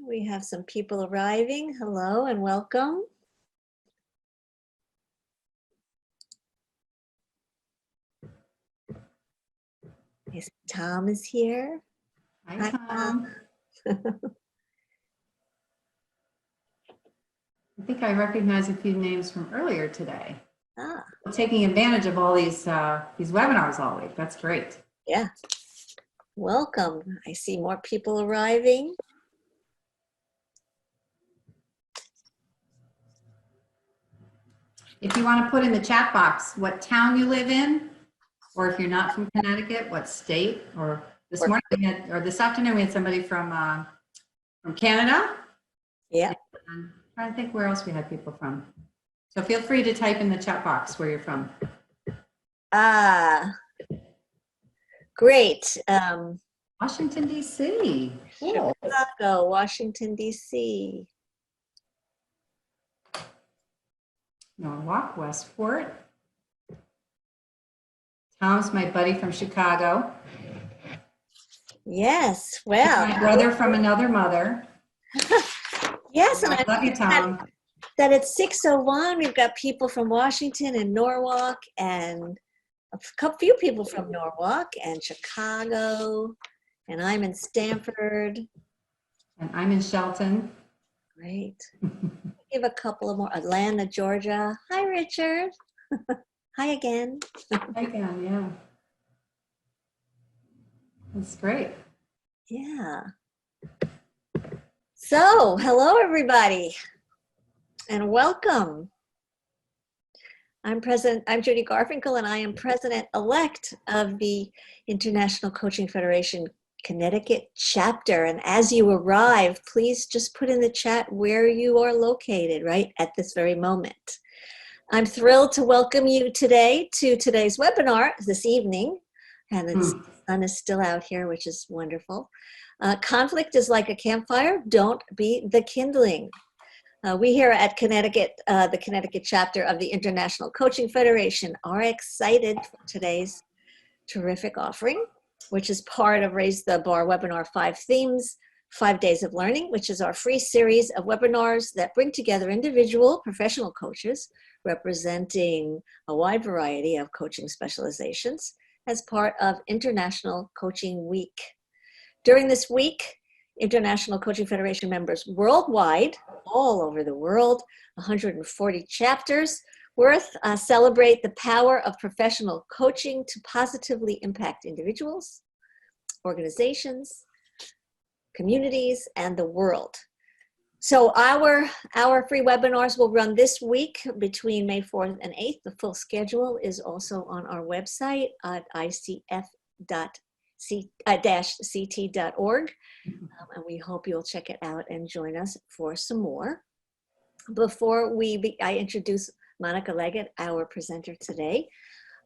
We have some people arriving. Hello and welcome. Yes, Tom is here. Hi, Tom. I think I recognize a few names from earlier today. Ah. Taking advantage of all these webinars all week. That's great. Yeah. Welcome. I see more people arriving. If you want to put in the chat box what town you live in, or if you're not from Connecticut, what state, or this morning we had, or this afternoon we had somebody from Canada. Yeah. I'm trying to think where else we had people from. So feel free to type in the chat box where you're from. Great. Washington, D.C. Cool. Chicago, Washington, D.C. Norwalk, Westport. Tom's my buddy from Chicago. Yes, well. My brother from another mother. Yes, and I love you, Tom. That at 6:01, we've got people from Washington and Norwalk, and a few people from Norwalk and Chicago, and I'm in Stamford. And I'm in Shelton. Great. Give a couple of more. Atlanta, Georgia. Hi, Richard. Hi again. Hi again, yeah. That's great. Yeah. So, hello, everybody, and welcome. I'm Judy Garfinkel, and I am president-elect of the International Coaching Federation Connecticut chapter. And as you arrive, please just put in the chat where you are located right at this very moment. I'm thrilled to welcome you today to today's webinar this evening. And the sun is still out here, which is wonderful. Conflict is like a campfire. Don't be the kindling. We here at Connecticut, the Connecticut chapter of the International Coaching Federation, are excited for today's terrific offering, which is part of Raise the Bar webinar 5 Themes, 5 Days of Learning, which is our free series of webinars that bring together individual professional coaches representing a wide variety of coaching specializations as part of International Coaching Week. During this week, International Coaching Federation members worldwide, all over the world, 140 chapters worth, celebrate the power of professional coaching to positively impact individuals, organizations, communities, and the world. So our free webinars will run this week between May 4th and 8th. The full schedule is also on our website at ICF-CT.org. And we hope you'll check it out and join us for some more. Before I introduce Monica Leggett, our presenter today,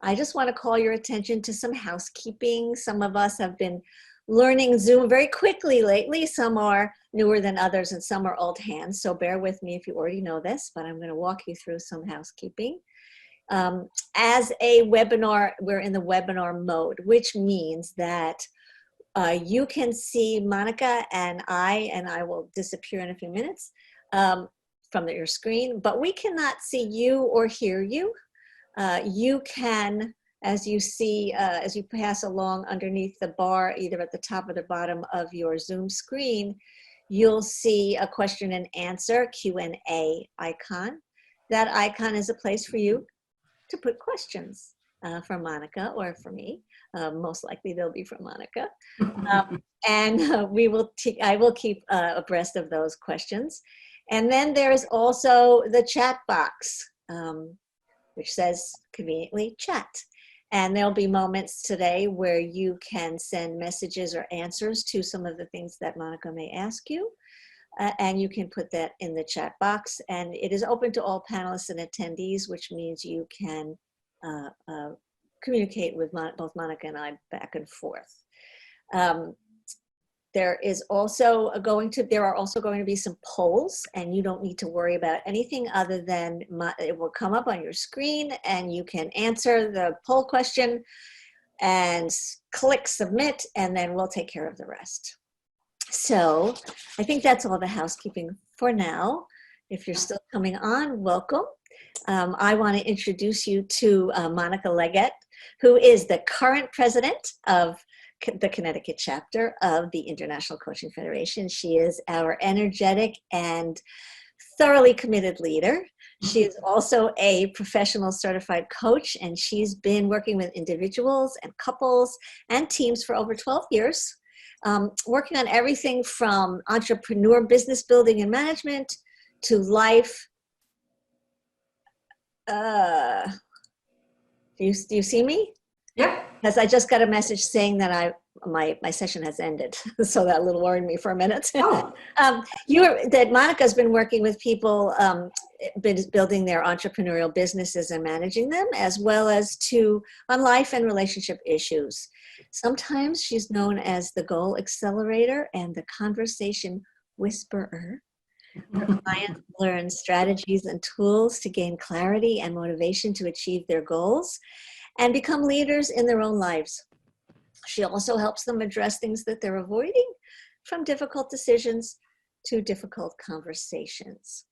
I just want to call your attention to some housekeeping. Some of us have been learning Zoom very quickly lately. Some are newer than others and some are old hands. So bear with me if you already know this, but I'm going to walk you through some housekeeping. As a webinar, we're in the webinar mode, which means that you can see Monica and I will disappear in a few minutes from your screen, but we cannot see you or hear you. You can, as you see, as you pass along underneath the bar, either at the top or the bottom of your Zoom screen, you'll see a question and answer, Q&A icon. That icon is a place for you to put questions for Monica or for me. Most likely they'll be from Monica. And I will keep abreast of those questions. And then there's also the chat box, which says conveniently chat. And there'll be moments today where you can send messages or answers to some of the things that Monica may ask you. And you can put that in the chat box. And it is open to all panelists and attendees, which means you can communicate with both Monica and I back and forth. There are also going to be some polls, and you don't need to worry about anything other than it will come up on your screen and you can answer the poll question and click submit, and then we'll take care of the rest. So I think that's all the housekeeping for now. If you're still coming on, welcome. I want to introduce you to Monica Leggett, who is the current president of the Connecticut chapter of the International Coaching Federation. She is our energetic and thoroughly committed leader. She is also a professional certified coach, and she's been working with individuals and couples and teams for over 12 years, working on everything from entrepreneur business building and management to life. Do you see me? Yep. Because I just got a message saying that my session has ended, so that little worried me for a minute. Oh. That Monica's been working with people, building their entrepreneurial businesses and managing them, as well as on life and relationship issues. Sometimes she's known as the goal accelerator and the conversation whisperer. Her clients learn strategies and tools to gain clarity and motivation to achieve their goals and become leaders in their own lives. She also helps them address things that they're avoiding, from difficult decisions to difficult conversations.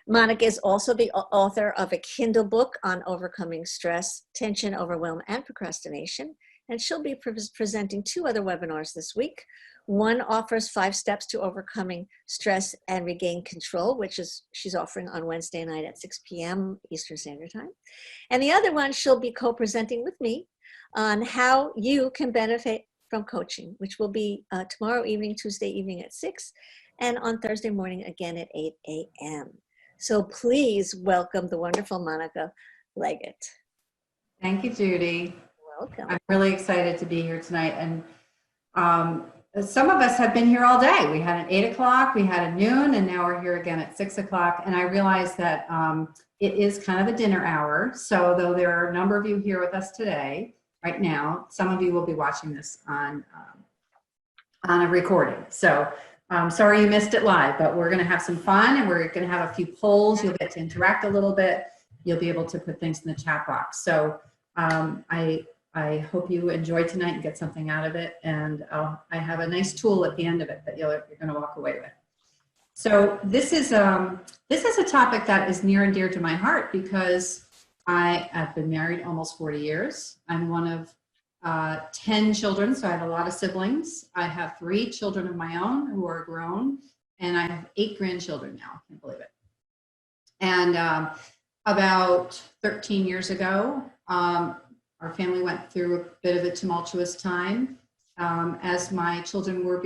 Monica is also the author of a Kindle book on overcoming stress, tension, overwhelm, and procrastination, and she'll be presenting 2 other webinars this week. One offers 5 steps to overcoming stress and regain control, which is she's offering on Wednesday night at 6 p.m. Eastern Standard Time. And the other one she'll be co-presenting with me on how you can benefit from coaching, which will be tomorrow evening, Tuesday evening at 6, and on Thursday morning again at 8 a.m. So please welcome the wonderful Monica Leggett. Thank you, Judy. Welcome. I'm really excited to be here tonight. And some of us have been here all day. We had an 8 o'clock, we had a noon, and now we're here again at 6 o'clock. And I realize that it is kind of a dinner hour. So though there are a number of you here with us today, right now, some of you will be watching this on a recording. So sorry you missed it live, but we're going to have some fun, and we're going to have a few polls. You'll get to interact a little bit. You'll be able to put things in the chat box. So I hope you enjoy tonight and get something out of it. And I have a nice tool at the end of it that you're going to walk away with. So this is a topic that is near and dear to my heart because I have been married almost 40 years. I'm one of 10 children, so I have a lot of siblings. I have 3 children of my own who are grown, and I have 8 grandchildren now. I can't believe it. And about 13 years ago, our family went through a bit of a tumultuous time as my children were,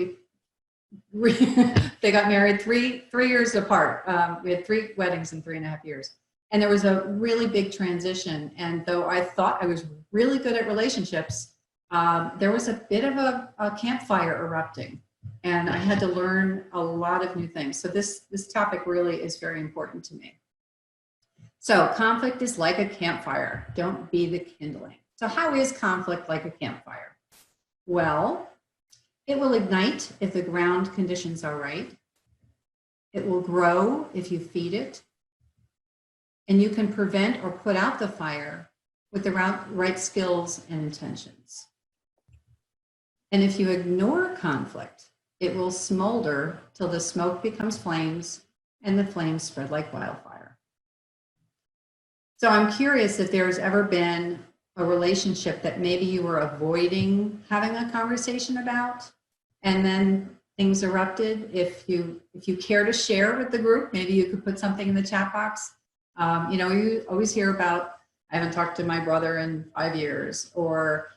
they got married three years apart. We had 3 weddings in 3.5 years. And there was a really big transition. And though I thought I was really good at relationships, there was a bit of a campfire erupting. And I had to learn a lot of new things. So this topic really is very important to me. So conflict is like a campfire. Don't be the kindling. So how is conflict like a campfire? Well, it will ignite if the ground conditions are right. It will grow if you feed it. And you can prevent or put out the fire with the right skills and intentions. And if you ignore conflict, it will smolder till the smoke becomes flames and the flames spread like wildfire. So I'm curious if there's ever been a relationship that maybe you were avoiding having a conversation about, and then things erupted. If you care to share with the group, maybe you could put something in the chat box. You always hear about, I haven't talked to my brother in 5 years, or,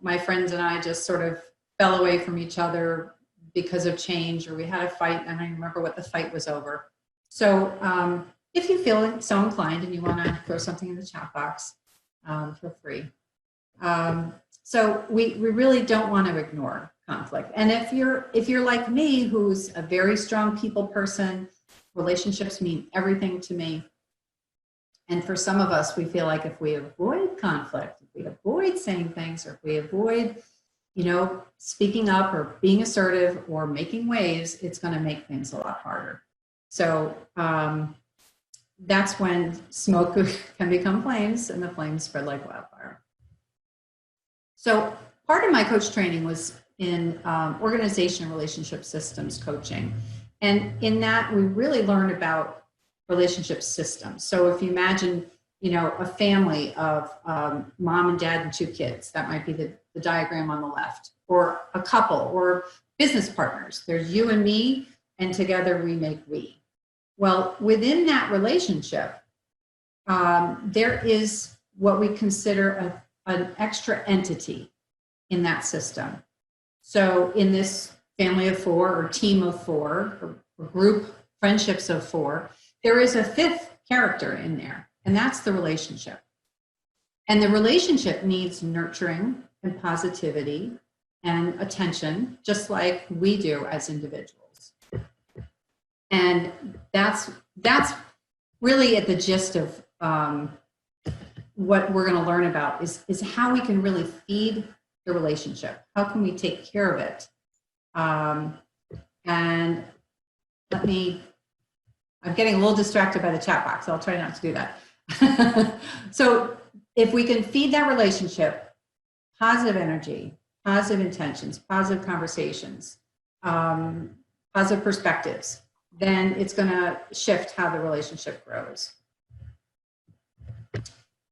my friends and I just sort of fell away from each other because of change, or we had a fight and I don't remember what the fight was over. So if you feel so inclined and you want to throw something in the chat box, feel free. So we really don't want to ignore conflict. And if you're like me, who's a very strong people person, relationships mean everything to me. And for some of us, we feel like if we avoid conflict, if we avoid saying things, or if we avoid, speaking up or being assertive or making waves, it's going to make things a lot harder. So that's when smoke can become flames and the flames spread like wildfire. So part of my coach training was in organization relationship systems coaching. And in that, we really learn about relationship systems. So if you imagine, a family of mom and dad and 2 kids, that might be the diagram on the left, or a couple, or business partners. There's you and me, and together we make we. Well, within that relationship, there is what we consider an extra entity in that system. So in this family of 4 or team of 4 or group friendships of 4, there is a 5th character in there, and that's the relationship. And the relationship needs nurturing and positivity and attention, just like we do as individuals. And that's really at the gist of what we're going to learn about is how we can really feed the relationship. How can we take care of it? And I'm getting a little distracted by the chat box. I'll try not to do that. So if we can feed that relationship positive energy, positive intentions, positive conversations, positive perspectives, then it's going to shift how the relationship grows.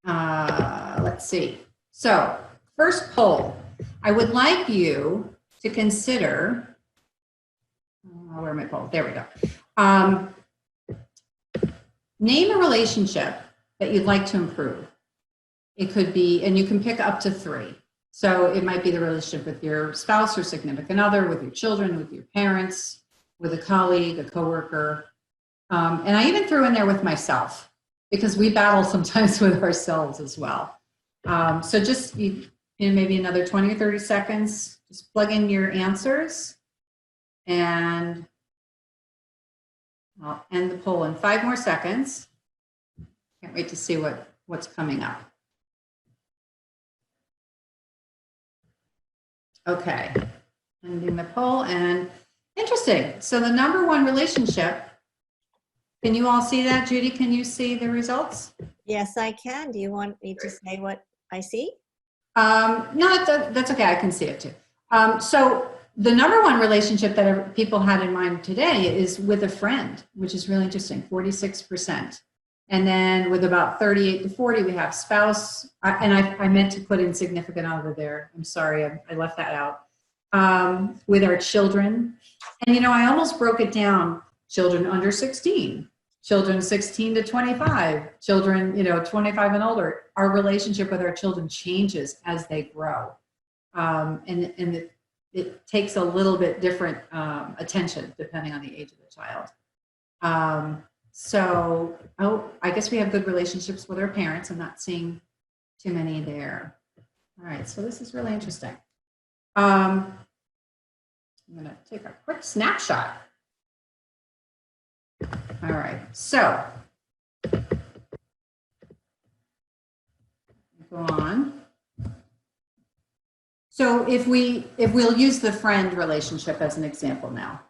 Let's see. So first poll, I would like you to consider, where are my polls? There we go. Name a relationship that you'd like to improve. It could be, and you can pick up to 3. So it might be the relationship with your spouse or significant other, with your children, with your parents, with a colleague, a coworker. And I even threw in there with myself, because we battle sometimes with ourselves as well. So just in maybe another 20 or 30 seconds, just plug in your answers, and I'll end the poll in 5 more seconds. Can't wait to see what's coming up. Okay, ending the poll, and interesting. So the #1 relationship, can you all see that? Judy, can you see the results? Yes, I can. Do you want me to say what I see? No, that's okay. I can see it too. So the #1 relationship that people had in mind today is with a friend, which is really interesting, 46%. And then with about 38 to 40, we have spouse. And I meant to put in significant other there. I'm sorry, I left that out. With our children. And, I almost broke it down. Children under 16, children 16 to 25, children, 25 and older. Our relationship with our children changes as they grow. And it takes a little bit different attention depending on the age of the child. I guess we have good relationships with our parents. I'm not seeing too many there. All right, so this is really interesting. I'm gonna take a quick snapshot. All right, so go on. So if we'll use the friend relationship as an example now,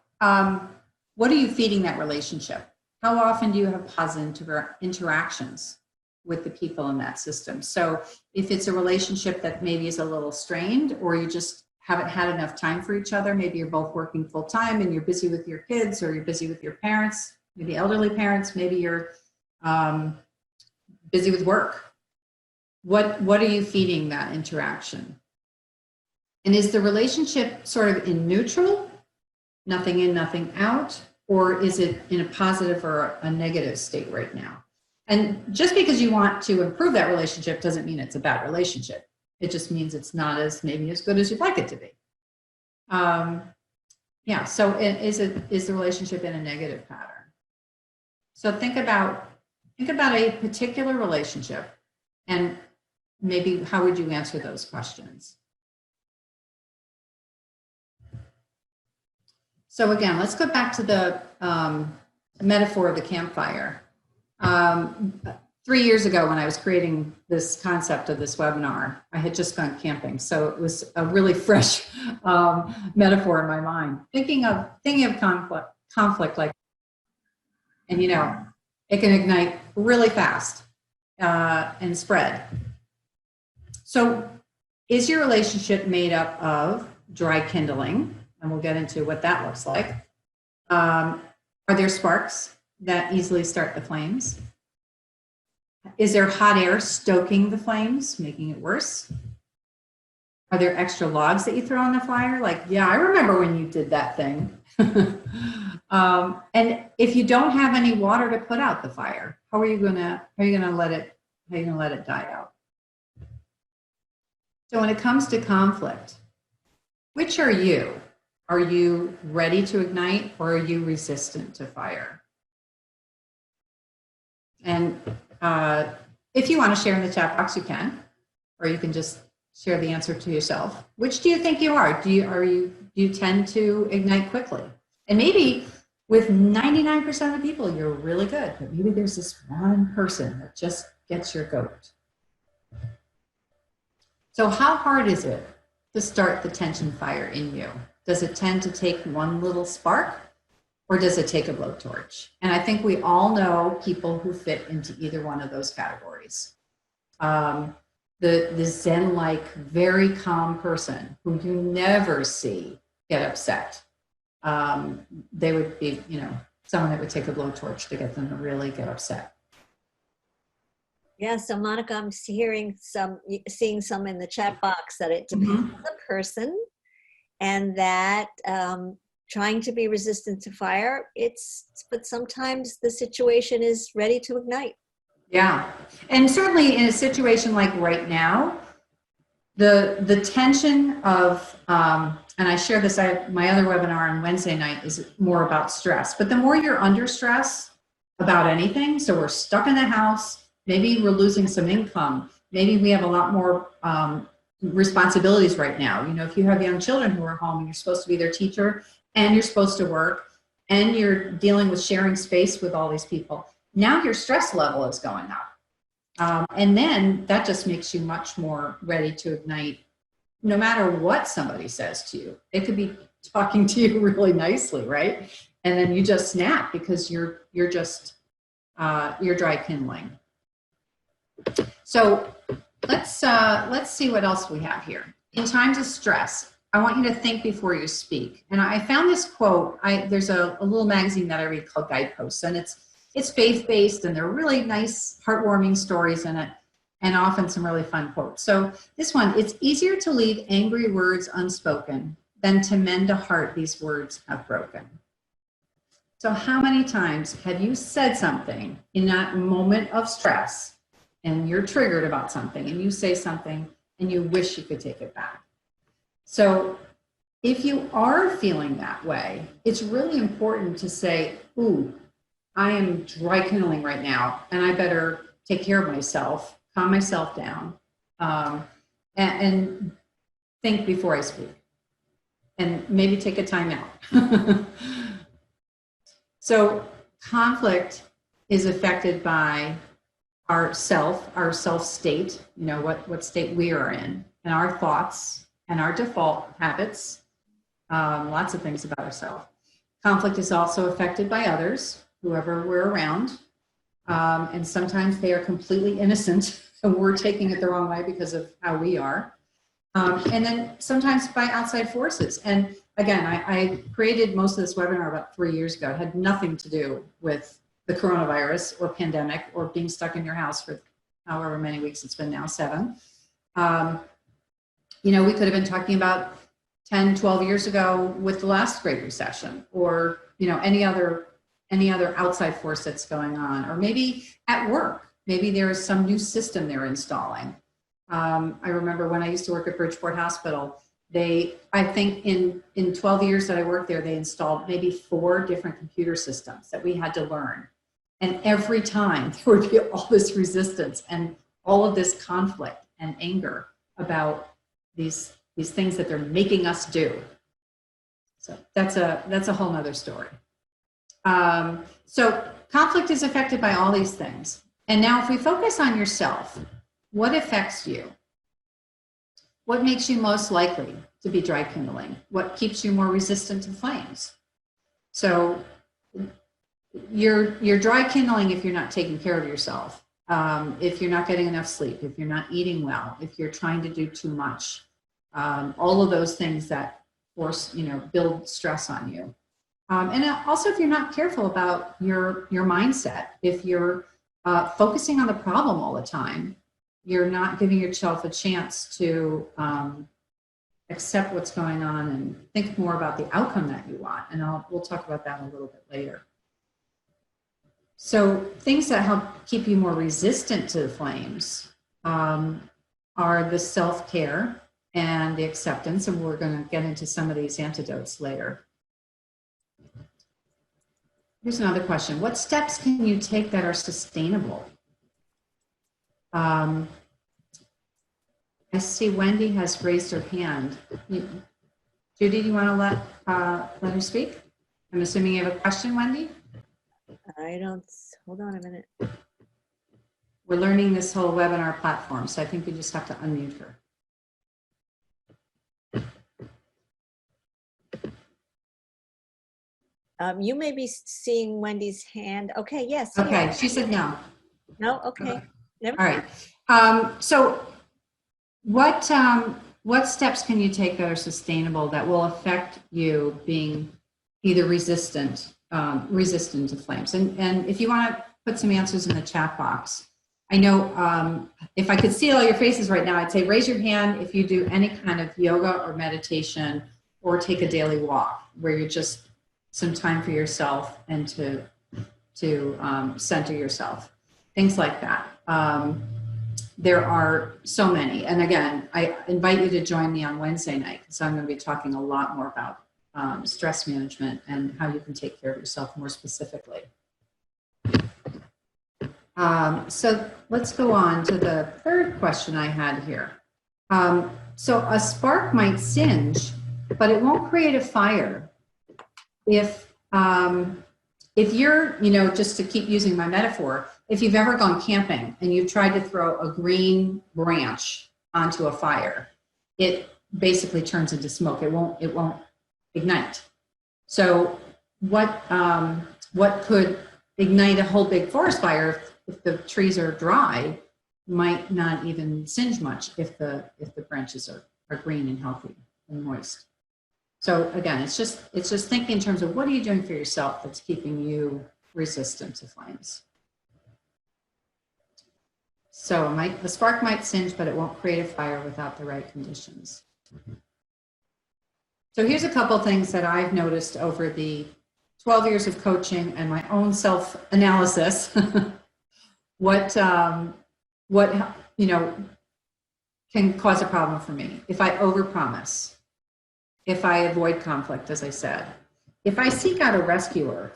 what are you feeding that relationship? How often do you have positive interactions with the people in that system? So if it's a relationship that maybe is a little strained, or you just haven't had enough time for each other, maybe you're both working full time and you're busy with your kids, or you're busy with your parents, maybe elderly parents, maybe you're busy with work. What are you feeding that interaction? And is the relationship sort of in neutral, nothing in, nothing out? Or is it in a positive or a negative state right now? And just because you want to improve that relationship doesn't mean it's a bad relationship. It just means it's not maybe as good as you'd like it to be. Yeah, so is the relationship in a negative pattern? So think about a particular relationship, and maybe how would you answer those questions? So again, let's go back to the metaphor of the campfire. 3 years ago, when I was creating this concept of this webinar, I had just gone camping, so it was a really fresh metaphor in my mind. Thinking of conflict like, and it can ignite really fast and spread. So, is your relationship made up of dry kindling, and we'll get into what that looks like. Are there sparks that easily start the flames? Is there hot air stoking the flames, making it worse? Are there extra logs that you throw on the fire? Like, yeah, I remember when you did that thing. And if you don't have any water to put out the fire, how are you gonna let it die out? So when it comes to conflict, which are you? Are you ready to ignite, or are you resistant to fire? And if you want to share in the chat box, you can, or you can just share the answer to yourself. Which do you think you are? Do you tend to ignite quickly? And maybe with 99% of the people, you're really good, but maybe there's this one person that just gets your goat. So how hard is it to start the tension fire in you? Does it tend to take one little spark, or does it take a blowtorch? And I think we all know people who fit into either one of those categories. The Zen-like, very calm person who you never see get upset. They would be, someone that would take a blowtorch to get them to really get upset. Yeah, so Monica, I'm seeing some in the chat box that it depends on the person, and that trying to be resistant to fire, but sometimes the situation is ready to ignite. Yeah. And certainly in a situation like right now, the tension of, and I share this, my other webinar on Wednesday night is more about stress, but the more you're under stress about anything, so we're stuck in the house, maybe we're losing some income, maybe we have a lot more responsibilities right now. If you have young children who are home and you're supposed to be their teacher and you're supposed to work and you're dealing with sharing space with all these people, now your stress level is going up. And then that just makes you much more ready to ignite, no matter what somebody says to you. They could be talking to you really nicely, right? And then you just snap because you're dry kindling. So let's see what else we have here. In times of stress, I want you to think before you speak. And I found this quote. There's a little magazine that I read called Guideposts, and it's faith-based, and there are really nice, heartwarming stories in it, and often some really fun quotes. So this one, it's easier to leave angry words unspoken than to mend a heart these words have broken. So how many times have you said something in that moment of stress, and you're triggered about something, and you say something, and you wish you could take it back? So if you are feeling that way, it's really important to say, ooh, I am dry kindling right now, and I better take care of myself, calm myself down, and think before I speak, and maybe take a time out. So conflict is affected by our self state, what state we are in, and our thoughts and our default habits, lots of things about ourselves. Conflict is also affected by others, whoever we're around, and sometimes they are completely innocent and we're taking it the wrong way because of how we are. And then sometimes by outside forces. And again, I created most of this webinar about 3 years ago. It had nothing to do with the coronavirus or pandemic or being stuck in your house for however many weeks it's been now, 7. We could have been talking about 10, 12 years ago with the last Great Recession, or, any other outside force that's going on, or maybe at work, maybe there is some new system they're installing. I remember when I used to work at Bridgeport Hospital, I think in 12 years that I worked there, they installed maybe 4 different computer systems that we had to learn. And every time there would be all this resistance and all of this conflict and anger about these things that they're making us do. So that's a whole nother story. So conflict is affected by all these things. And now if we focus on yourself, what affects you? What makes you most likely to be dry kindling? What keeps you more resistant to flames? So you're dry kindling if you're not taking care of yourself, if you're not getting enough sleep, if you're not eating well, if you're trying to do too much, all of those things that force, build stress on you. And also, if you're not careful about your mindset, if you're focusing on the problem all the time, you're not giving yourself a chance to accept what's going on and think more about the outcome that you want. And we'll talk about that a little bit later. So things that help keep you more resistant to the flames are the self-care and the acceptance, and we're going to get into some of these antidotes later. Here's another question. What steps can you take that are sustainable? I see Wendy has raised her hand. Judy, do you want to let her speak? I'm assuming you have a question, Wendy? I don't, hold on a minute. We're learning this whole webinar platform, so I think we just have to unmute her. You may be seeing Wendy's hand. Okay, yes. Okay, yeah. she said no. No, okay. Never All right. So what steps can you take that are sustainable that will affect you being either resistant to flames? And if you want to put some answers in the chat box. I know if I could see all your faces right now, I'd say raise your hand if you do any kind of yoga or meditation or take a daily walk where you're just some time for yourself and to center yourself, things like that. There are so many. And again, I invite you to join me on Wednesday night because I'm going to be talking a lot more about stress management and how you can take care of yourself more specifically. So let's go on to the third question I had here. So a spark might singe, but it won't create a fire. If you're, just to keep using my metaphor, if you've ever gone camping and you've tried to throw a green branch onto a fire, it basically turns into smoke. It won't ignite. So what could ignite a whole big forest fire if the trees are dry might not even singe much if the branches are green and healthy and moist. So again, it's just thinking in terms of what are you doing for yourself that's keeping you resistant to flames. So the spark might singe, but it won't create a fire without the right conditions. So here's a couple things that I've noticed over the 12 years of coaching and my own self-analysis. What can cause a problem for me? If I overpromise, if I avoid conflict, as I said, if I seek out a rescuer.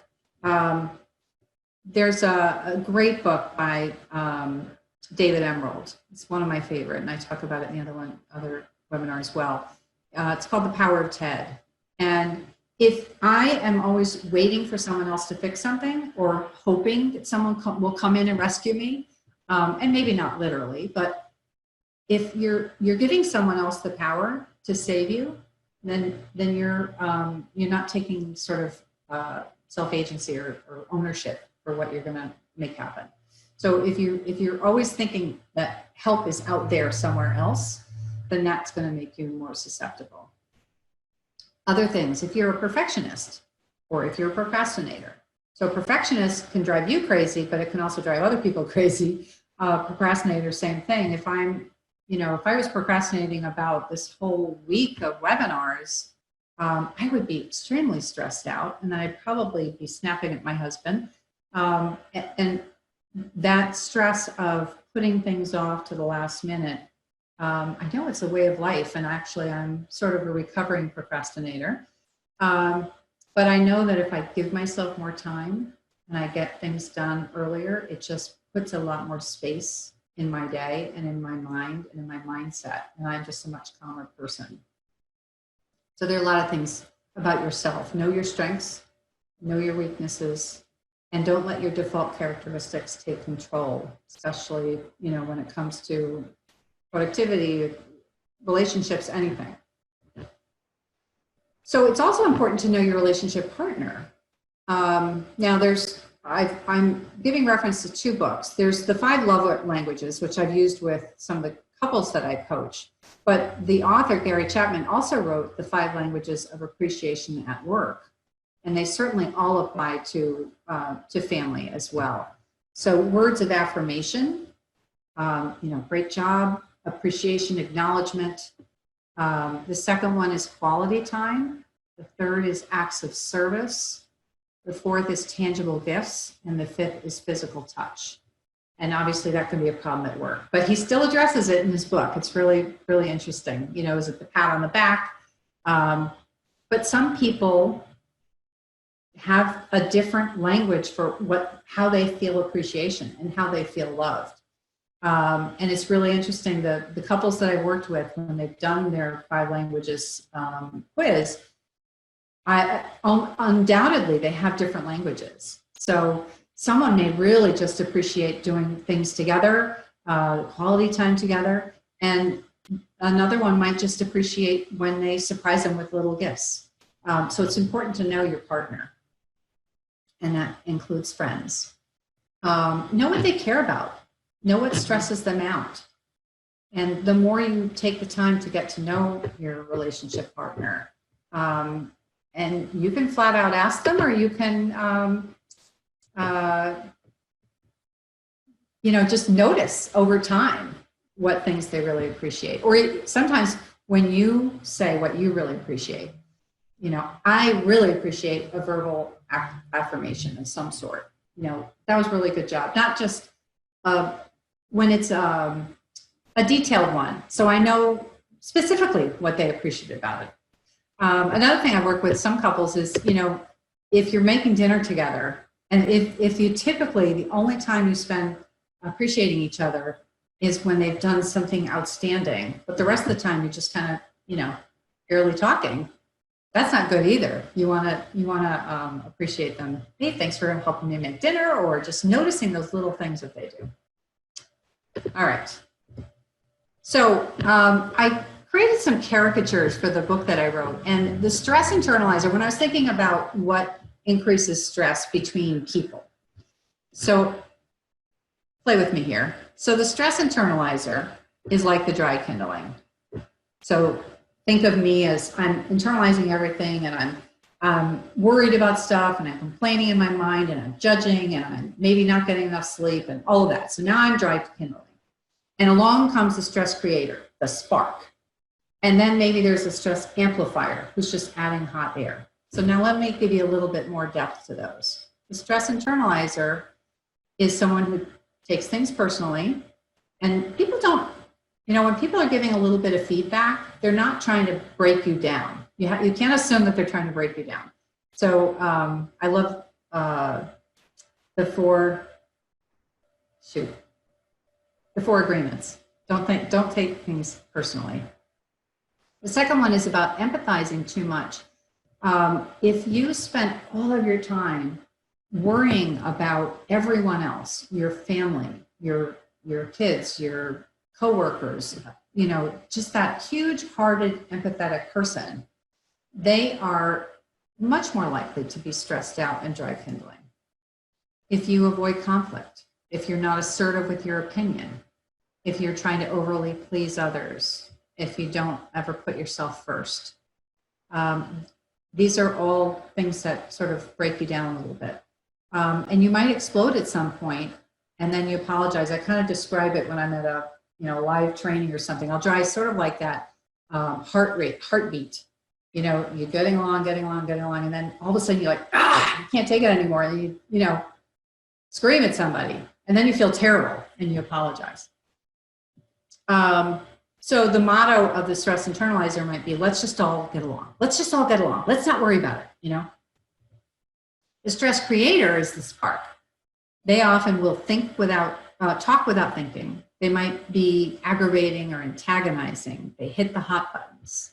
There's a great book by David Emerald. It's one of my favorite, and I talk about it in the other webinar as well. It's called The Power of TED. And if I am always waiting for someone else to fix something or hoping that someone will come in and rescue me, and maybe not literally, but if you're giving someone else the power to save you, then you're not taking sort of self-agency or ownership for what you're going to make happen. So if you're always thinking that help is out there somewhere else, then that's going to make you more susceptible. Other things, if you're a perfectionist or if you're a procrastinator. So perfectionist can drive you crazy, but it can also drive other people crazy. Procrastinator, same thing. If I was procrastinating about this whole week of webinars, I would be extremely stressed out, and I'd probably be snapping at my husband. And that stress of putting things off to the last minute, I know it's a way of life, and actually I'm sort of a recovering procrastinator. But I know that if I give myself more time and I get things done earlier, it just puts a lot more space in my day and in my mind and in my mindset, and I'm just a much calmer person. So there are a lot of things about yourself. Know your strengths, know your weaknesses, and don't let your default characteristics take control, especially when it comes to productivity, relationships, anything. So it's also important to know your relationship partner. Now I'm giving reference to two books. There's the 5 love languages, which I've used with some of the couples that I coach. But the author, Gary Chapman, also wrote The 5 Languages of Appreciation at Work. And they certainly all apply to family as well. So words of affirmation, great job, appreciation, acknowledgement. The second one is quality time. The third is acts of service. The fourth is tangible gifts. And the fifth is physical touch. And obviously that can be a problem at work, but he still addresses it in his book. It's really, really interesting. Is it the pat on the back? But some people have a different language for how they feel appreciation and how they feel loved. And it's really interesting. The couples that I worked with, when they've done their 5 languages quiz, undoubtedly they have different languages. So someone may really just appreciate doing things together, quality time together, and another one might just appreciate when they surprise them with little gifts. So it's important to know your partner, and that includes friends. Know what they care about. Know what stresses them out. And the more you take the time to get to know your relationship partner, and you can flat out ask them, or you can just notice over time what things they really appreciate. Or sometimes when you say what you really appreciate, I really appreciate a verbal affirmation of some sort. That was a really good job. Not just when it's a detailed one. So I know specifically what they appreciate about it. Another thing I work with some couples is, if you're making dinner together, and if you typically, the only time you spend appreciating each other is when they've done something outstanding, but the rest of the time you're just kind of, barely talking, that's not good either. You want to appreciate them. Hey, thanks for helping me make dinner, or just noticing those little things that they do. All right. So I created some caricatures for the book that I wrote, and the stress internalizer, when I was thinking about what increases stress between people. So play with me here. So the stress internalizer is like the dry kindling. So think of me as I'm internalizing everything, and I'm worried about stuff, and I'm complaining in my mind, and I'm judging, and I'm maybe not getting enough sleep, and all of that. So now I'm dry kindling. And along comes the stress creator, the spark. And then maybe there's a stress amplifier who's just adding hot air. So now let me give you a little bit more depth to those. The stress internalizer is someone who takes things personally, and people don't, when people are giving a little bit of feedback, they're not trying to break you down. You can't assume that they're trying to break you down. So I love the four agreements. Don't take things personally. The second one is about empathizing too much. If you spent all of your time worrying about everyone else, your family, your kids, your coworkers, just that huge-hearted, empathetic person, they are much more likely to be stressed out and dry kindling. If you avoid conflict, if you're not assertive with your opinion, if you're trying to overly please others, if you don't ever put yourself first. These are all things that sort of break you down a little bit. And you might explode at some point, and then you apologize. I kind of describe it when I'm at a live training or something. I'll try sort of like that heartbeat. You're getting along, and then all of a sudden you're like, you can't take it anymore. And you scream at somebody, and then you feel terrible, and you apologize. So the motto of the stress internalizer might be, let's just all get along. Let's just all get along. Let's not worry about it, The stress creator is the spark. They often will talk without thinking. They might be aggravating or antagonizing. They hit the hot buttons.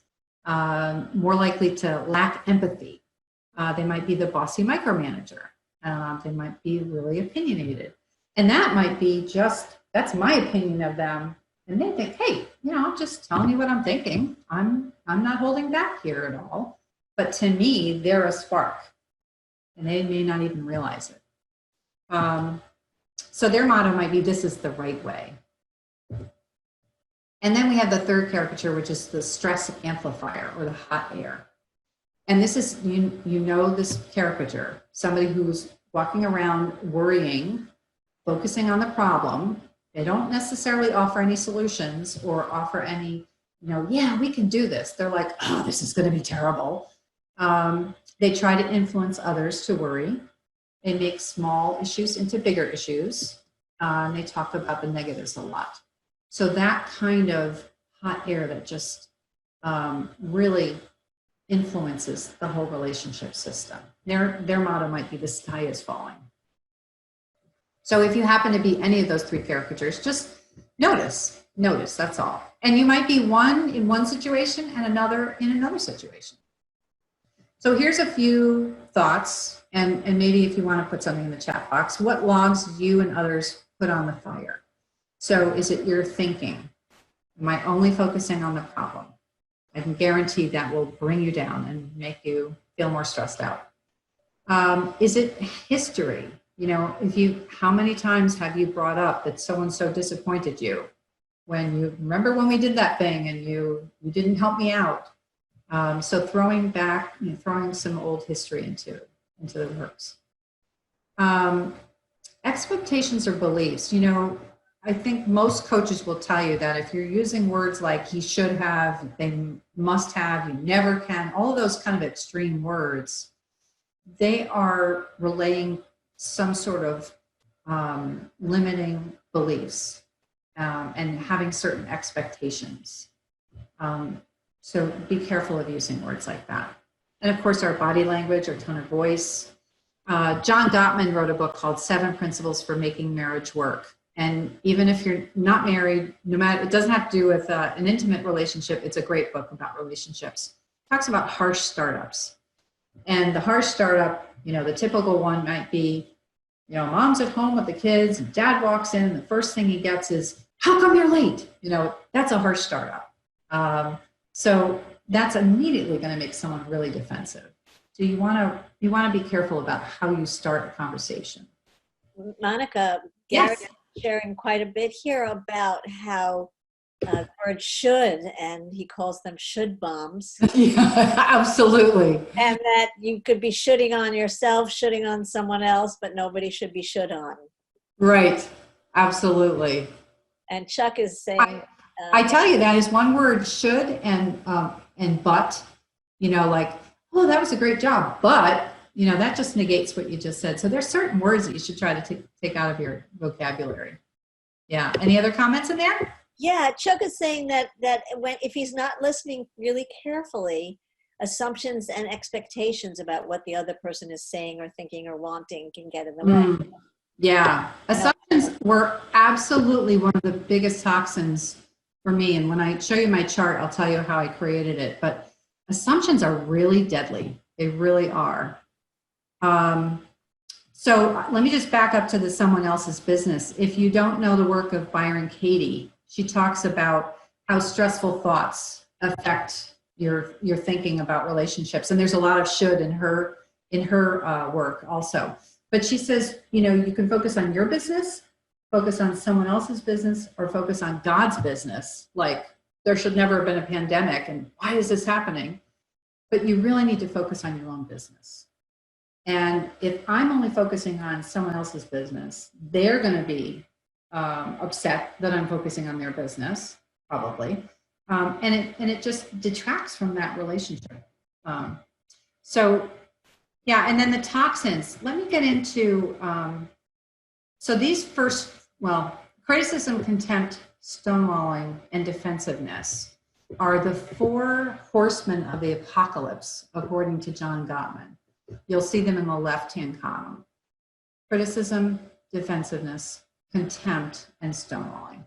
More likely to lack empathy. They might be the bossy micromanager. They might be really opinionated. And that might be that's my opinion of them. And they think, hey, I'm just telling you what I'm thinking. I'm not holding back here at all. But to me, they're a spark. And they may not even realize it. So their motto might be, this is the right way. And then we have the third caricature, which is the stress amplifier or the hot air. And this is, you know this caricature, somebody who's walking around worrying, focusing on the problem. They don't necessarily offer any solutions or offer any, yeah, we can do this. They're like, oh, this is going to be terrible. They try to influence others to worry. They make small issues into bigger issues. And they talk about the negatives a lot. So that kind of hot air that just really influences the whole relationship system. Their motto might be the sky is falling. So if you happen to be any of those three caricatures, just notice, that's all. And you might be one in one situation and another in another situation. So here's a few thoughts, and maybe if you want to put something in the chat box, what logs do you and others put on the fire? So is it your thinking? Am I only focusing on the problem? I can guarantee that will bring you down and make you feel more stressed out. Is it history? How many times have you brought up that so-and-so disappointed you when you remember when we did that thing and you didn't help me out? So throwing some old history into the works. Expectations or beliefs. I think most coaches will tell you that if you're using words like he should have, they must have, you never can, all of those kind of extreme words, they are relaying some sort of limiting beliefs and having certain expectations. So be careful of using words like that. And of course, our body language, our tone of voice. John Gottman wrote a book called 7 Principles for Making Marriage Work. And even if you're not married, no matter, it doesn't have to do with an intimate relationship. It's a great book about relationships. It talks about harsh startups. And the harsh startup, the typical one might be, mom's at home with the kids and dad walks in and the first thing he gets is, how come you're late? That's a harsh startup. So that's immediately going to make someone really defensive. So you want to be careful about how you start a conversation. Monica, yes. Gary is sharing quite a bit here about how the word should, and he calls them should bombs. Yeah, absolutely. And that you could be shooting on yourself, shooting on someone else, but nobody should be should on. Right. Absolutely. And Chuck is saying, I tell you, that is one word, should, and but, like, oh, that was a great job, but, that just negates what you just said. So there's certain words that you should try to take out of your vocabulary. Yeah. Any other comments in there? Yeah, Chuck is saying that if he's not listening really carefully, assumptions and expectations about what the other person is saying or thinking or wanting can get in the way. Yeah. Assumptions were absolutely one of the biggest toxins for me. And when I show you my chart, I'll tell you how I created it. But assumptions are really deadly. They really are. So let me just back up to the someone else's business. If you don't know the work of Byron Katie, she talks about how stressful thoughts affect your thinking about relationships. And there's a lot of should in her work also. But she says, you can focus on your business, focus on someone else's business, or focus on God's business. Like, there should never have been a pandemic, and why is this happening? But you really need to focus on your own business. And if I'm only focusing on someone else's business, they're going to be upset that I'm focusing on their business, probably. And it just detracts from that relationship. Yeah, and then the toxins. Let me get into, so these first, criticism, contempt, stonewalling, and defensiveness are the 4 horsemen of the apocalypse, according to John Gottman. You'll see them in the left-hand column. Criticism, defensiveness, contempt, and stonewalling.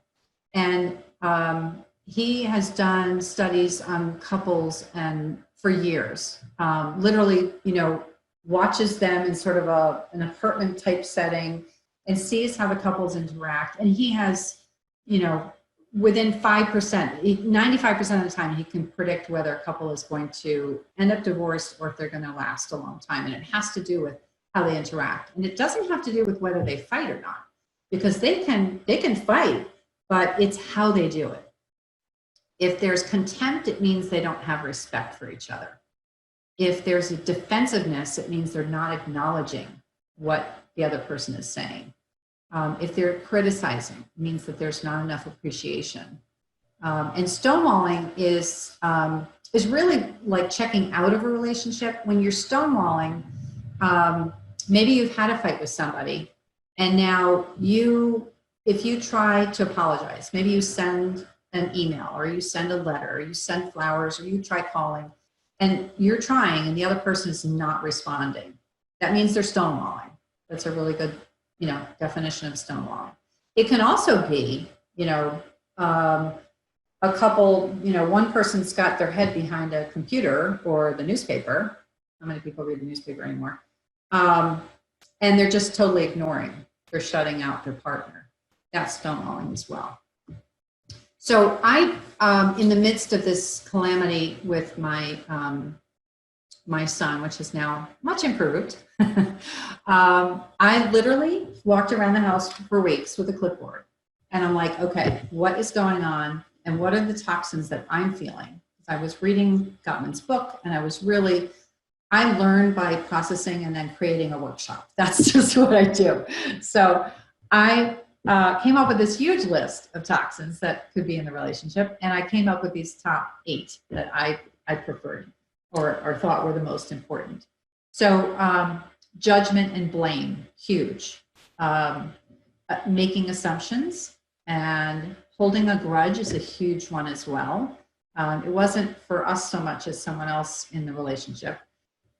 And he has done studies on couples and for years, literally, watches them in sort of an apartment type setting and sees how the couples interact. And he has, within 5%, 95% of the time, he can predict whether a couple is going to end up divorced or if they're going to last a long time. And it has to do with how they interact. And it doesn't have to do with whether they fight or not, because they can fight, but it's how they do it. If there's contempt, it means they don't have respect for each other. If there's a defensiveness, it means they're not acknowledging what the other person is saying. If they're criticizing, it means that there's not enough appreciation. And stonewalling is really like checking out of a relationship. When you're stonewalling, maybe you've had a fight with somebody, and now if you try to apologize, maybe you send an email, or you send a letter, or you send flowers, or you try calling, and you're trying, and the other person is not responding. That means they're stonewalling. That's a really good, definition of stonewalling. It can also be, a couple, one person's got their head behind a computer or the newspaper. How many people read the newspaper anymore? And they're just totally ignoring. They're shutting out their partner. That's stonewalling as well. So I, in the midst of this calamity with my my son, which is now much improved, I literally walked around the house for weeks with a clipboard. And I'm like, okay, what is going on? And what are the toxins that I'm feeling? I was reading Gottman's book, and I learned by processing and then creating a workshop. That's just what I do. So I came up with this huge list of toxins that could be in the relationship. And I came up with these top 8 that I preferred or thought were the most important. So judgment and blame, huge. Making assumptions and holding a grudge is a huge one as well. It wasn't for us so much as someone else in the relationship.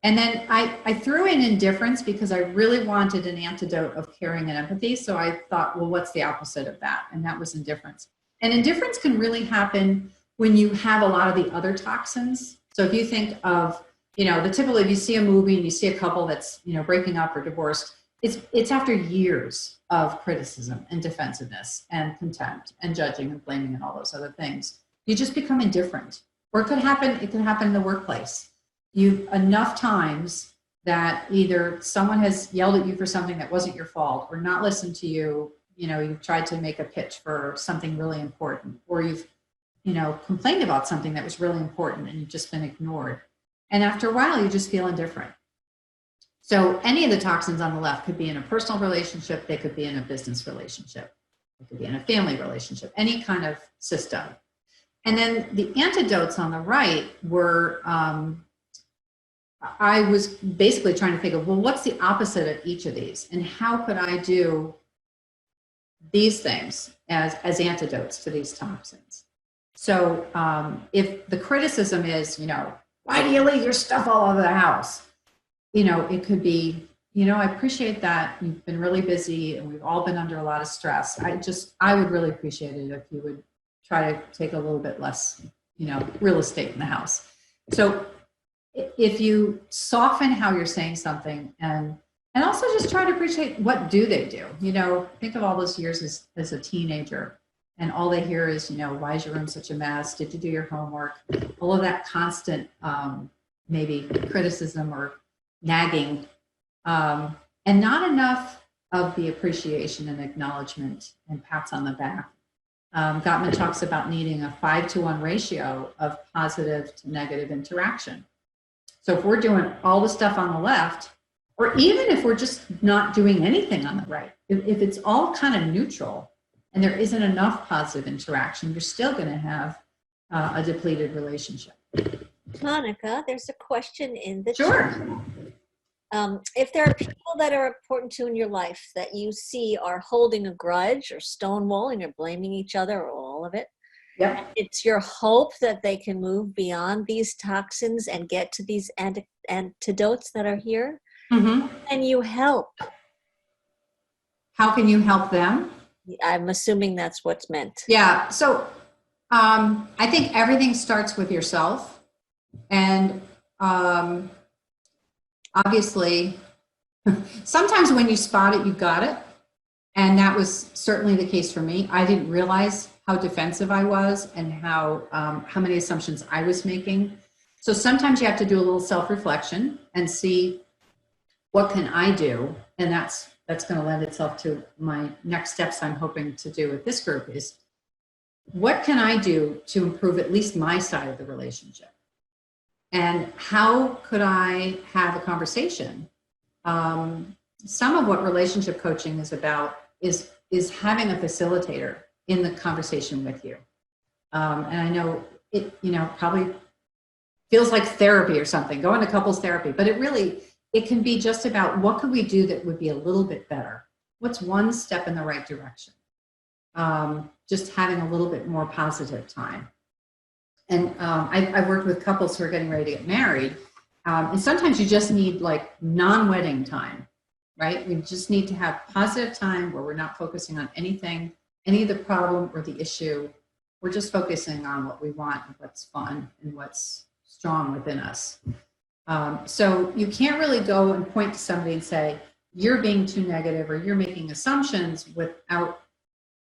And then I threw in indifference because I really wanted an antidote of caring and empathy. So I thought, well, what's the opposite of that? And that was indifference. And indifference can really happen when you have a lot of the other toxins. So if you think of, the typical, if you see a movie and you see a couple that's, breaking up or divorced, it's after years of criticism and defensiveness and contempt and judging and blaming and all those other things. You just become indifferent. Or it could happen in the workplace. You've enough times that either someone has yelled at you for something that wasn't your fault, or not listened to you, you've tried to make a pitch for something really important, or you've, complained about something that was really important and you've just been ignored. And after a while, you just feel indifferent. So any of the toxins on the left could be in a personal relationship, they could be in a business relationship, it could be in a family relationship, any kind of system. And then the antidotes on the right were, I was basically trying to think of, well, what's the opposite of each of these? And how could I do these things as antidotes to these toxins? So if the criticism is, why do you leave your stuff all over the house? It could be, I appreciate that you've been really busy and we've all been under a lot of stress. I would really appreciate it if you would try to take a little bit less, real estate in the house. So if you soften how you're saying something and also just try to appreciate what do they do, think of all those years as a teenager and all they hear is, why is your room such a mess? Did you do your homework? All of that constant, maybe criticism or nagging, and not enough of the appreciation and acknowledgement and pats on the back. Gottman talks about needing a 5-to-1 ratio of positive to negative interaction. So if we're doing all the stuff on the left, or even if we're just not doing anything on the right, if it's all kind of neutral and there isn't enough positive interaction, you're still going to have a depleted relationship. Monica, there's a question in the Sure. chat. If there are people that are important to in your life that you see are holding a grudge or stonewalling or blaming each other or all of it, yep. It's your hope that they can move beyond these toxins and get to these antidotes that are here. Mm-hmm. And you help. How can you help them? I'm assuming that's what's meant. Yeah. So I think everything starts with yourself. And obviously, sometimes when you spot it, you got it. And that was certainly the case for me. I didn't realize how defensive I was and how many assumptions I was making. So sometimes you have to do a little self-reflection and see, what can I do? And that's going to lend itself to my next steps I'm hoping to do with this group is what can I do to improve at least my side of the relationship? And how could I have a conversation? Some of what relationship coaching is about is having a facilitator in the conversation with you. And I know it, probably feels like therapy or something, going to couples therapy, but it can be just about what could we do that would be a little bit better? What's one step in the right direction? Just having a little bit more positive time. And I've worked with couples who are getting ready to get married. And sometimes you just need like non-wedding time, right? We just need to have positive time where we're not focusing on anything, any of the problem or the issue. We're just focusing on what we want and what's fun and what's strong within us. So you can't really go and point to somebody and say, you're being too negative or you're making assumptions without,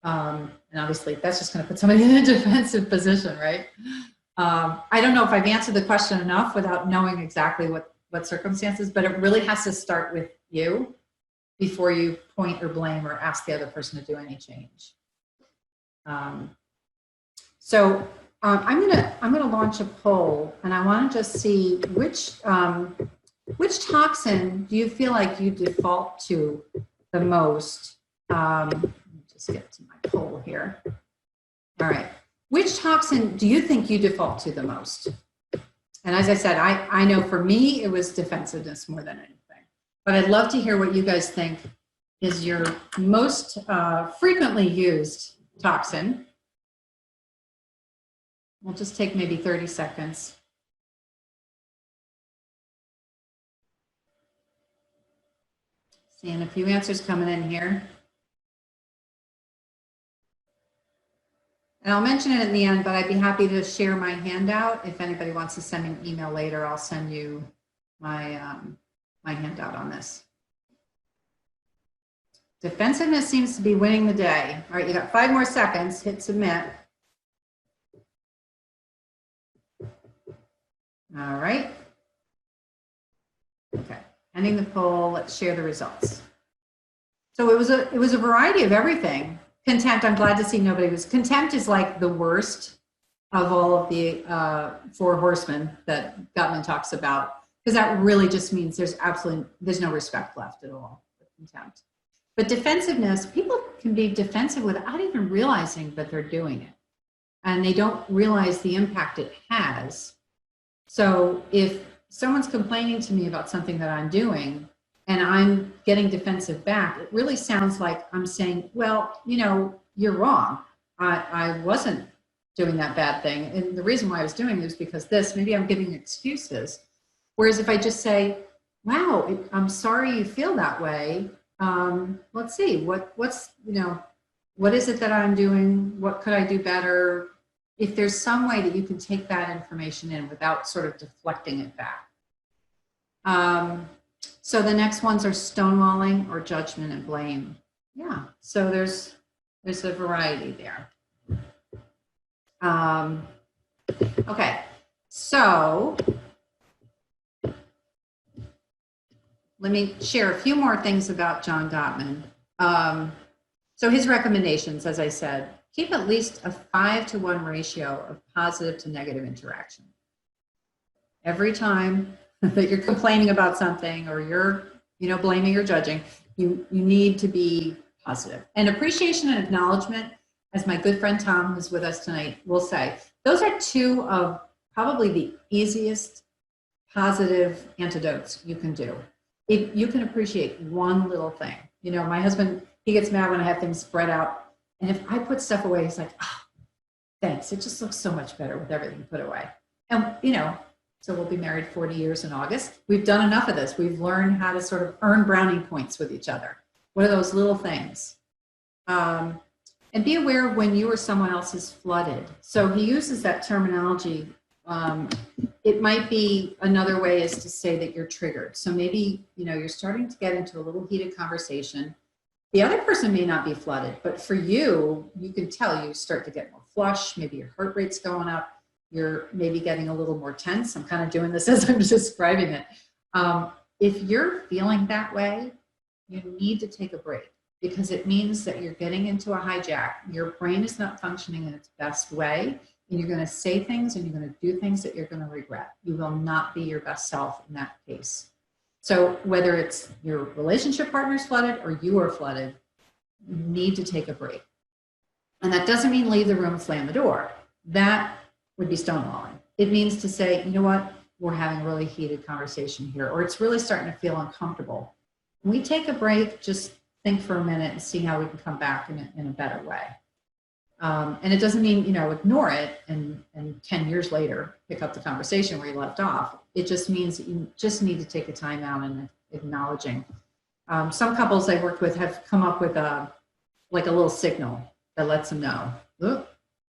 and obviously that's just going to put somebody in a defensive position, right? I don't know if I've answered the question enough without knowing exactly what circumstances, but it really has to start with you before you point or blame or ask the other person to do any change. So I'm gonna launch a poll, and I want to just see which toxin do you feel like you default to the most. Let me just get to my poll here. All right, which toxin do you think you default to the most? And as I said, I know for me it was defensiveness more than anything. But I'd love to hear what you guys think is your most frequently used toxin. We'll just take maybe 30 seconds. Seeing a few answers coming in here. And I'll mention it in the end, but I'd be happy to share my handout. If anybody wants to send me an email later, I'll send you my, my handout on this. Defensiveness seems to be winning the day. All right, you got 5 more seconds. Hit submit. All right. Okay, ending the poll. Let's share the results. So it was a variety of everything. Contempt, I'm glad to see nobody was. Contempt is like the worst of all of the 4 horsemen that Gottman talks about, because that really just means there's no respect left at all with contempt. But defensiveness, people can be defensive without even realizing that they're doing it. And they don't realize the impact it has. So if someone's complaining to me about something that I'm doing and I'm getting defensive back, it really sounds like I'm saying, well, you're wrong. I wasn't doing that bad thing. And the reason why I was doing it is because this, maybe I'm giving excuses. Whereas if I just say, wow, I'm sorry you feel that way. Let's see, what is it that I'm doing? What could I do better? If there's some way that you can take that information in without sort of deflecting it back. So the next ones are stonewalling or judgment and blame. Yeah, so there's a variety there. Okay, so let me share a few more things about John Gottman. So his recommendations, as I said, keep at least a 5-to-1 ratio of positive to negative interaction. Every time that you're complaining about something or you're, blaming or judging, you need to be positive. And appreciation and acknowledgement, as my good friend Tom, who's with us tonight, will say, those are 2 of probably the easiest positive antidotes you can do. If you can appreciate one little thing. My husband, he gets mad when I have things spread out. And if I put stuff away, he's like, oh, thanks. It just looks so much better with everything put away. And, so we'll be married 40 years in August. We've done enough of this. We've learned how to sort of earn brownie points with each other. What are those little things? And be aware of when you or someone else is flooded. So he uses that terminology. It might be another way is to say that you're triggered. So maybe, you're starting to get into a little heated conversation. The other person may not be flooded, but for you, you can tell you start to get more flush. Maybe your heart rate's going up. You're maybe getting a little more tense. I'm kind of doing this as I'm describing it. If you're feeling that way, you need to take a break. because it means that you're getting into a hijack. Your brain is not functioning in its best way, and you're going to say things and you're going to do things that you're going to regret. You will not be your best self in that case. So whether it's your relationship partner is flooded or you are flooded, you need to take a break. And that doesn't mean leave the room, slam the door. That would be stonewalling. It means to say, you know what, we're having a really heated conversation here, or it's really starting to feel uncomfortable. When we take a break, just think for a minute and see how we can come back in a better way. And it doesn't mean, ignore it and 10 years later, pick up the conversation where you left off. It just means that you just need to take a time out and acknowledging. Some couples I worked with have come up with a little signal that lets them know, look,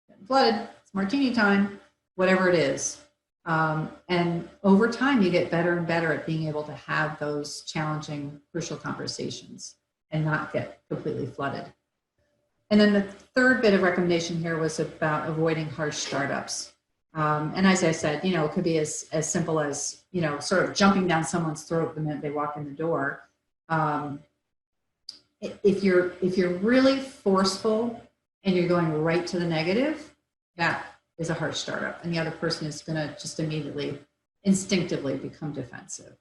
getting flooded, it's martini time, whatever it is. And over time, you get better and better at being able to have those challenging, crucial conversations and not get completely flooded. And then the third bit of recommendation here was about avoiding harsh startups. And as I said, it could be as simple as, sort of jumping down someone's throat the minute they walk in the door. If you're really forceful and you're going right to the negative, that is a harsh startup. And the other person is going to just immediately, instinctively become defensive.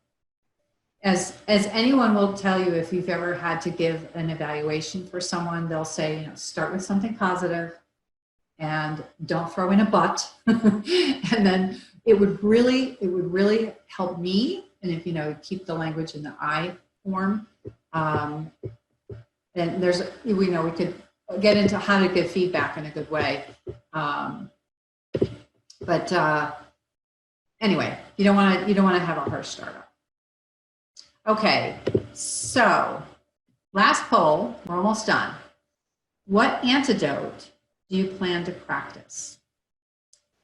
As anyone will tell you, if you've ever had to give an evaluation for someone, they'll say, start with something positive and don't throw in a but. And then it would really help me. And if, keep the language in the I form, then we could get into how to give feedback in a good way. But anyway, you don't want to have a harsh startup. Okay, so last poll, we're almost done. What antidote do you plan to practice?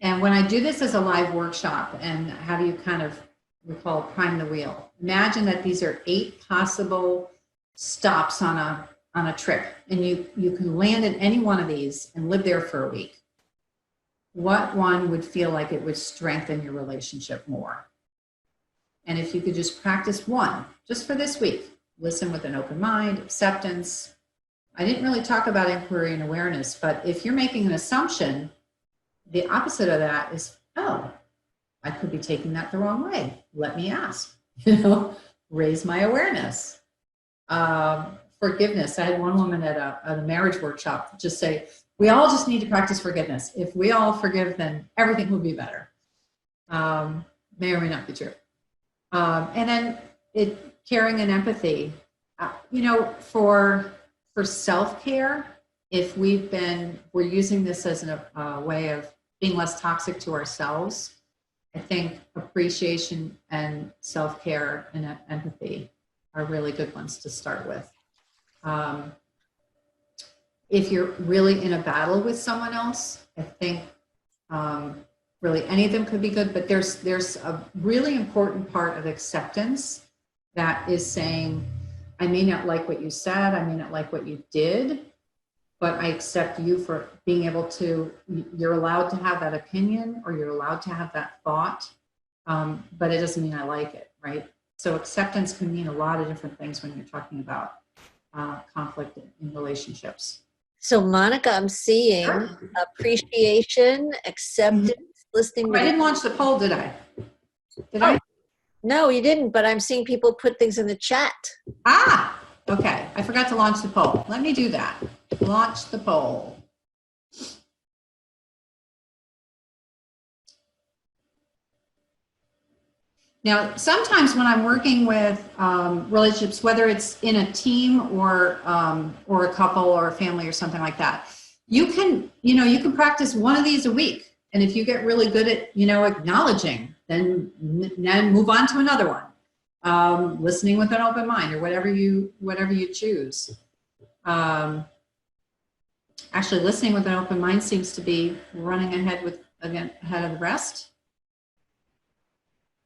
And when I do this as a live workshop and have you we call it prime the wheel. Imagine that these are 8 possible stops on a trip, and you can land in any one of these and live there for a week. What one would feel like it would strengthen your relationship more? And if you could just practice one, just for this week, listen with an open mind, acceptance. I didn't really talk about inquiry and awareness, but if you're making an assumption, the opposite of that is, oh, I could be taking that the wrong way. Let me ask, raise my awareness. Forgiveness. I had one woman at a marriage workshop just say, we all just need to practice forgiveness. If we all forgive, then everything will be better. May or may not be true. And then caring and empathy. For self-care, if we're using this as a way of being less toxic to ourselves, I think appreciation and self-care and empathy are really good ones to start with. If you're really in a battle with someone else, I think really any of them could be good, but there's a really important part of acceptance that is saying, I may not like what you said, I may not like what you did, but I accept you for being able to, you're allowed to have that opinion or you're allowed to have that thought, but it doesn't mean I like it, right? So acceptance can mean a lot of different things when you're talking about conflict in relationships. So Monica, I'm seeing appreciation, acceptance, listening. I didn't launch the poll, did I? Did I? No, you didn't, but I'm seeing people put things in the chat. Ah, okay. I forgot to launch the poll. Let me do that. Launch the poll. Now, sometimes when I'm working with relationships, whether it's in a team or a couple or a family or something like that, you can practice one of these a week. And if you get really good at, acknowledging, then move on to another one. Listening with an open mind or whatever you choose. Actually, listening with an open mind seems to be running ahead of the rest.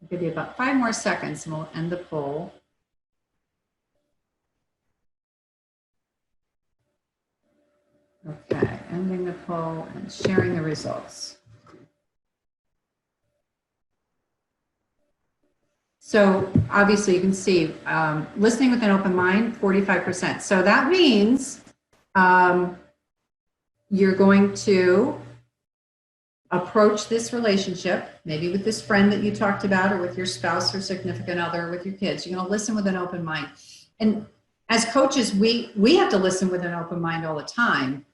I'll give you about 5 more seconds and we'll end the poll. Okay, ending the poll and sharing the results. So obviously you can see listening with an open mind, 45%. So that means you're going to approach this relationship, maybe with this friend that you talked about, or with your spouse or significant other, or with your kids. You're going to listen with an open mind. And as coaches, we have to listen with an open mind all the time.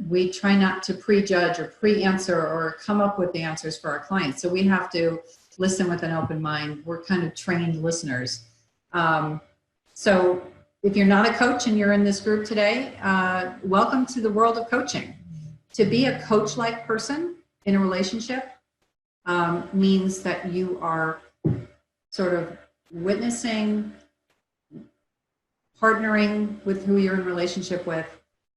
We try not to prejudge or pre-answer or come up with the answers for our clients. So we have to listen with an open mind. We're kind of trained listeners. So if you're not a coach and you're in this group today, welcome to the world of coaching. To be a coach-like person in a relationship means that you are sort of witnessing, partnering with who you're in relationship with,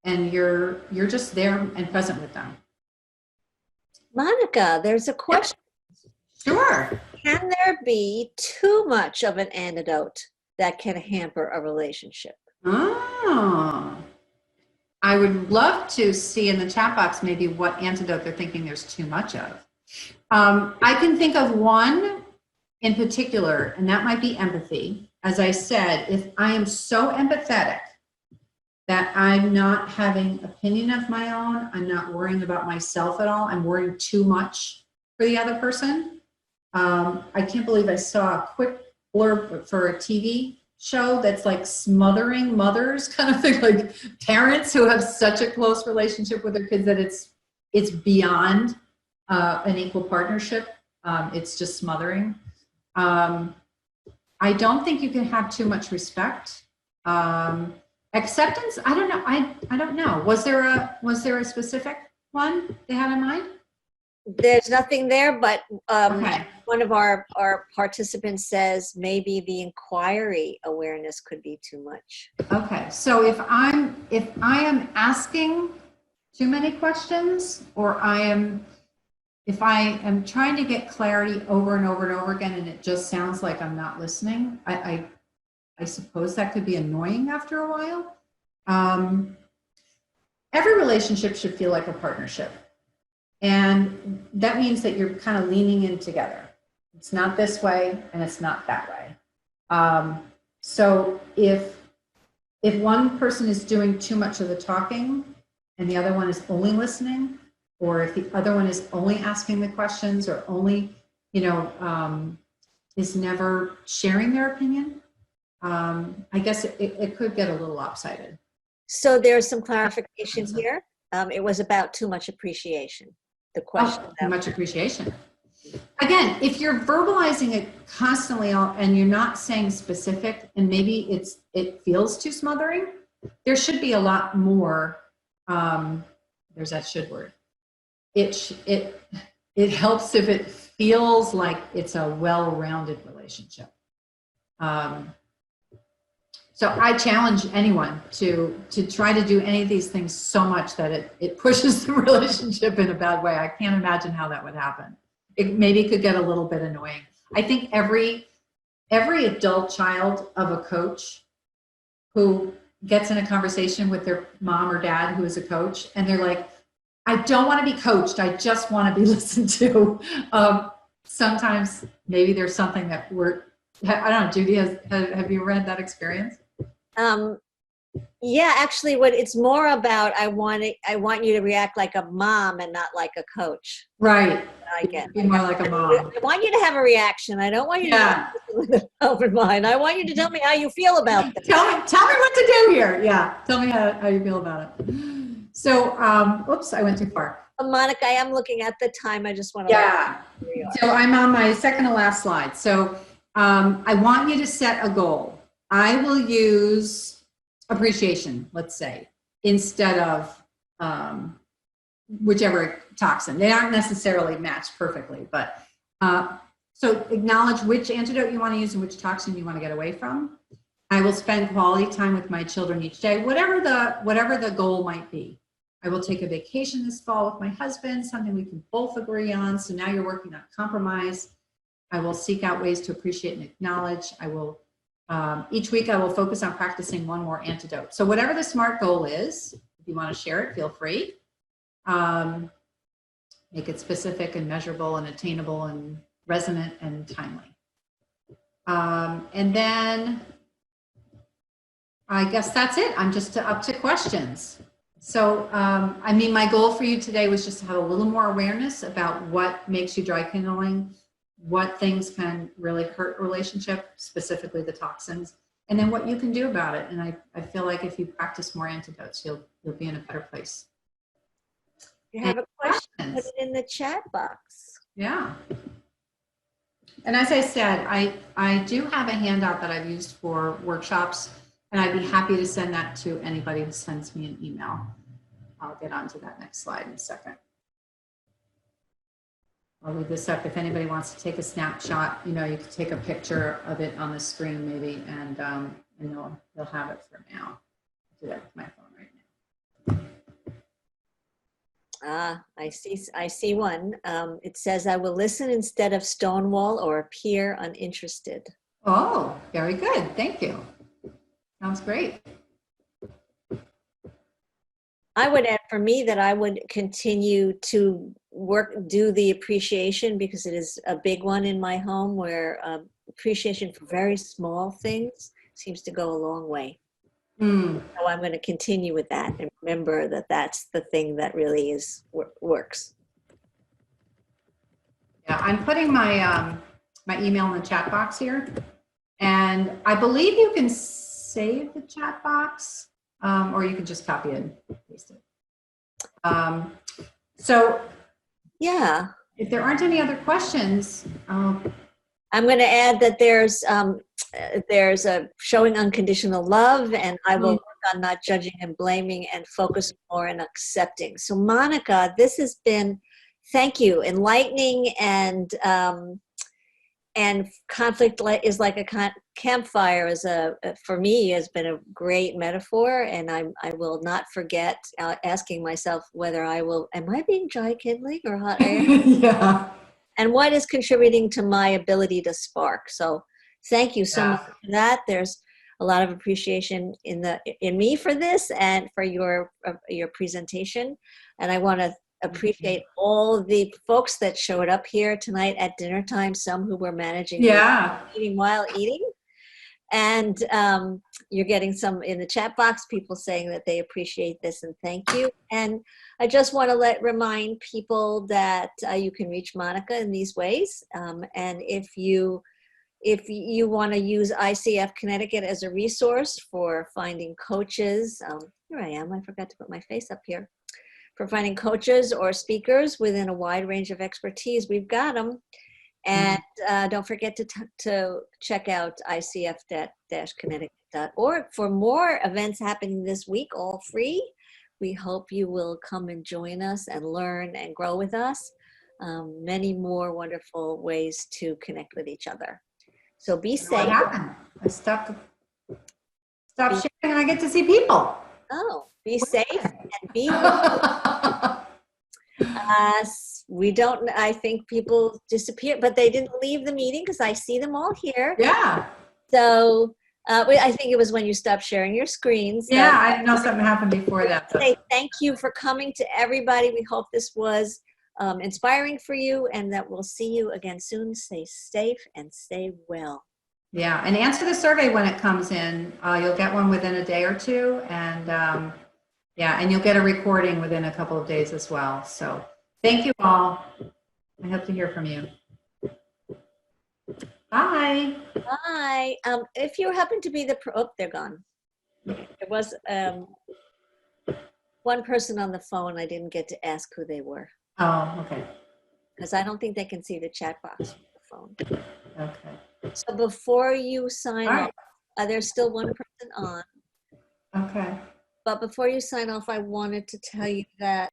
and you're just there and present with them. Monica, there's a question. Sure. Can there be too much of an antidote that can hamper a relationship? Oh, I would love to see in the chat box maybe what antidote they're thinking there's too much of. I can think of one in particular, and that might be empathy. As I said, if I am so empathetic that I'm not having opinion of my own, I'm not worrying about myself at all, I'm worrying too much for the other person. I can't believe I saw a quick blurb for a TV show that's like smothering mothers kind of thing, like parents who have such a close relationship with their kids that it's beyond an equal partnership. It's just smothering. I don't think you can have too much respect. Acceptance, I don't know. I don't know. Was there a specific one they had in mind? There's nothing there, but Okay. one of our participants says maybe the inquiry awareness could be too much. Okay. So if I am asking too many questions, or if I am trying to get clarity over and over and over again, and it just sounds like I'm not listening, I suppose that could be annoying after a while. Every relationship should feel like a partnership. And that means that you're kind of leaning in together. It's not this way and it's not that way. So if one person is doing too much of the talking and the other one is only listening, or if the other one is only asking the questions, or only, is never sharing their opinion, I guess it could get a little lopsided. So there's some clarification here. It was about too much appreciation. The question. Too much appreciation. Again, if you're verbalizing it constantly and you're not saying specific, and maybe it feels too smothering, there should be a lot more. There's that should word. It helps if it feels like it's a well-rounded relationship. So I challenge anyone to try to do any of these things so much that it pushes the relationship in a bad way. I can't imagine how that would happen. It maybe could get a little bit annoying. I think every adult child of a coach who gets in a conversation with their mom or dad who is a coach, and they're like, I don't want to be coached, I just want to be listened to. Sometimes maybe there's something that I don't know, Judy, have you read that experience? Yeah, actually what it's more about, I want you to react like a mom and not like a coach. Right. I get be more like a mom. I want you to have a reaction. I don't want you to with an open mind. I want you to tell me how you feel about this. Tell me what to do here. Yeah. Tell me how you feel about it. So, oops, I went too far. Monica, I am looking at the time. I just want to. Yeah. So I'm on my second to last slide. So I want you to set a goal. I will use appreciation, let's say, instead of whichever toxin. They aren't necessarily matched perfectly, but so acknowledge which antidote you want to use and which toxin you want to get away from. I will spend quality time with my children each day, whatever the goal might be. I will take a vacation this fall with my husband, something we can both agree on. So now you're working on compromise. I will seek out ways to appreciate and acknowledge. I will each week I will focus on practicing one more antidote. So whatever the SMART goal is, if you want to share it, feel free. Make it specific and measurable and attainable and resonant and timely. And then I guess that's it. I'm just up to questions. So, I mean, my goal for you today was just to have a little more awareness about what makes you dry kindling, what things can really hurt a relationship, specifically the toxins, and then what you can do about it. And I feel like if you practice more antidotes, you'll be in a better place. If you have a question, put Questions? it in the chat box. Yeah. And as I said, I do have a handout that I've used for workshops, and I'd be happy to send that to anybody who sends me an email. I'll get onto that next slide in a second. I'll leave this up. If anybody wants to take a snapshot, you know, you can take a picture of it on the screen maybe, and they'll have it for now. I'll do that with my phone right now. I see one. It says, I will listen instead of stonewall or appear uninterested. Oh, very good. Thank you. Sounds great. I would add for me that I would continue to do the appreciation, because it is a big one in my home, where appreciation for very small things seems to go a long way. So I'm going to continue with that and remember that that's the thing that really works. Yeah, I'm putting my my email in the chat box here, and I believe you can save the chat box, or you can just copy it and paste it. So yeah, if there aren't any other questions, I'm going to add that there's a showing unconditional love, and I will work on not judging and blaming and focus more on accepting. So Monica, this has been, thank you, enlightening, and conflict is like a campfire for me has been a great metaphor, and I will not forget asking myself whether am I being dry kindling or hot air? yeah. And what is contributing to my ability to spark? So thank you so much for that. There's a lot of appreciation in me for this and for your presentation. And I want to appreciate all the folks that showed up here tonight at dinner time, some who were managing eating while eating. And you're getting some in the chat box, people saying that they appreciate this and thank you. And I just want to remind people that you can reach Monica in these ways. And if you want to use ICF Connecticut as a resource for finding coaches, here I am, I forgot to put my face up here. For finding coaches or speakers within a wide range of expertise, we've got them. And don't forget to check out icf-connecticut.org for more events happening this week, all free. We hope you will come and join us and learn and grow with us. Many more wonderful ways to connect with each other. So be safe. What happened? I stopped sharing and I get to see people. Oh, be safe and be I think people disappear, but they didn't leave the meeting because I see them all here. Yeah. So I think it was when you stopped sharing your screens. Yeah, I didn't know something happened before that. Say thank you for coming to everybody. We hope this was inspiring for you, and that we'll see you again soon. Stay safe and stay well. Yeah, and answer the survey when it comes in. You'll get one within a day or two, and and you'll get a recording within a couple of days as well. So thank you all. I hope to hear from you. Bye. Bye. If you happen to be they're gone. There was one person on the phone. I didn't get to ask who they were. Oh, okay. Because I don't think they can see the chat box from the phone. Okay. So before you sign off, there's still one person on. Okay. But before you sign off, I wanted to tell you that